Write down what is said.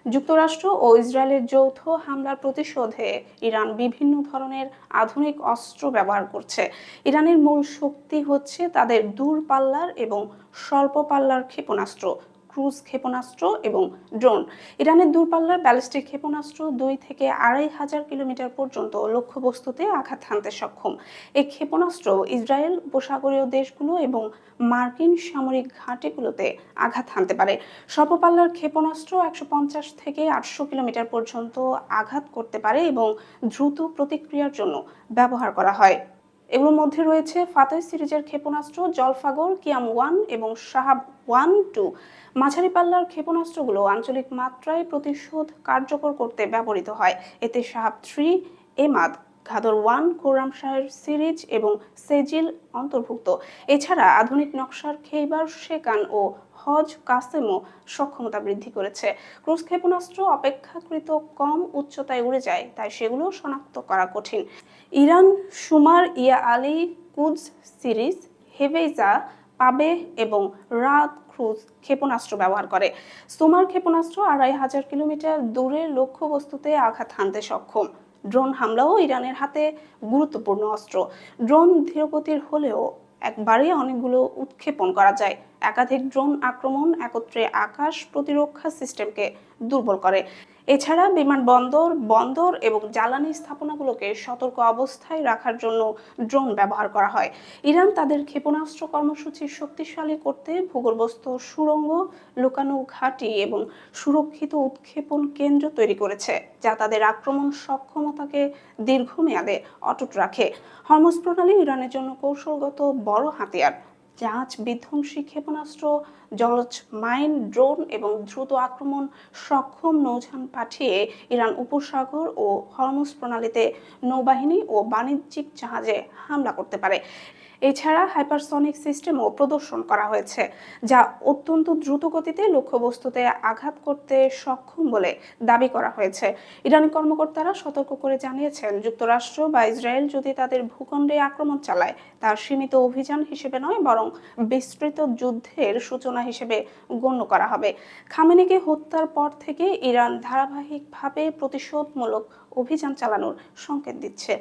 যুক্তরাষ্ট্র ও ইসরায়েলের যৌথ হামলার প্রতিশোধে ইরান বিভিন্ন ধরনের আধুনিক অস্ত্র ব্যবহার করছে। ইরানের মূল শক্তি হচ্ছে তাদের দূরপাল্লার এবং স্বল্প পাল্লার ক্ষেপণাস্ত্র, ক্রুজ ক্ষেপণাস্ত্র এবং ড্রোন। ইরানের দূরপাল্লার ব্যালিস্টিক ক্ষেপণাস্ত্র ২ থেকে ২,৫০০ কিলোমিটার পর্যন্ত লক্ষ্যবস্তুতে আঘাত হানতে সক্ষম। এই ক্ষেপণাস্ত্র ইসরায়েল, উপসাগরীয় দেশগুলো এবং মার্কিন সামরিক ঘাঁটিগুলোতে আঘাত হানতে পারে। স্বল্প পাল্লার ক্ষেপণাস্ত্র ১৫০ থেকে ৮০০ কিলোমিটার পর্যন্ত আঘাত করতে পারে এবং দ্রুত প্রতিক্রিয়ার জন্য ব্যবহার করা হয়। এগুলোর মধ্যে রয়েছে ফাতেহ সিরিজের ক্ষেপণাস্ত্র জলফাগর, কিয়াম-1 এবং শাহাব-1-2। মাঝারি পাল্লার ক্ষেপণাস্ত্রগুলো আঞ্চলিক মাত্রায় প্রতিশোধ কার্যকর করতে ব্যবহৃত হয়। এতে শাহাব-3, এমাদ, ঘাদর-1, খোরামশাহের সিরিজ এবং সেজিল অন্তর্ভুক্ত। এছাড়া আধুনিক নকশার খেইবার শেকান ও হজ কাসেমও সক্ষমতা বৃদ্ধি করেছে। ক্রুজ ক্ষেপণাস্ত্র অপেক্ষাকৃত কম উচ্চতায় উড়ে যায়, তাই সেগুলো শনাক্ত করা কঠিন। ইরান সুমার ইয়া আলী কুদস সিরিজ, হেভেইজা, পাবেহ এবং রাদ ক্রুজ ক্ষেপণাস্ত্র ব্যবহার করে। সুমার ক্ষেপণাস্ত্র ২,৫০০ কিলোমিটার দূরের লক্ষ্যবস্তুতে আঘাত হানতে সক্ষম। ড্রোন হামলাও ইরানের হাতে গুরুত্বপূর্ণ অস্ত্র। ড্রোন ধীরগতির হলেও একবারে অনেকগুলো উৎক্ষেপণ করা যায়। একাধিক ড্রোন আক্রমণ একত্রে আকাশ প্রতিরক্ষা সিস্টেমকে দুর্বল করে। এছাড়া বিমানবন্দর, বন্দর এবং জ্বালানি স্থাপনাগুলোকে সতর্ক অবস্থায় রাখার জন্য ড্রোন ব্যবহার করা হয়। ইরান তাদের ক্ষেপণাস্ত্র কর্মসূচি শক্তিশালী করতে ভূগর্ভস্থ সুড়ঙ্গ, লুকানো ঘাঁটি এবং সুরক্ষিত উৎক্ষেপণ কেন্দ্র তৈরি করেছে, যা তাদের আক্রমণ সক্ষমতাকে দীর্ঘমেয়াদে অটুট রাখে। হরমুজ প্রণালী ইরানের জন্য কৌশলগত বড় হাতিয়ার। জাহাজ বিধ্বংসী ক্ষেপণাস্ত্র, জলজ মাইন, ড্রোন এবং দ্রুত আক্রমণ সক্ষম নৌযান পাঠিয়ে ইরান উপসাগর ও হরমুজ প্রণালীতে নৌবাহিনী ও বাণিজ্যিক জাহাজে হামলা করতে পারে। এছাড়া হাইপারসনিক সিস্টেমও প্রদর্শন করা হয়েছে, যা অত্যন্ত দ্রুত গতিতে লক্ষ্যবস্তুতে আঘাত করতে সক্ষম বলে দাবি করা হয়েছে। ইরানি কর্মকর্তারা সতর্ক করে জানিয়েছেন, যুক্তরাষ্ট্র বা ইসরায়েল যদি তাদের ভূখণ্ডে আক্রমণ চালায়, তা সীমিত অভিযান হিসেবে নয়, বরং বিস্তৃত যুদ্ধের সূচনা হিসেবে গণ্য করা হবে। খামেনিকে হত্যার পর থেকে ইরান ধারাবাহিকভাবে প্রতিশোধমূলক অভিযান চালানোর সংকেত দিচ্ছে।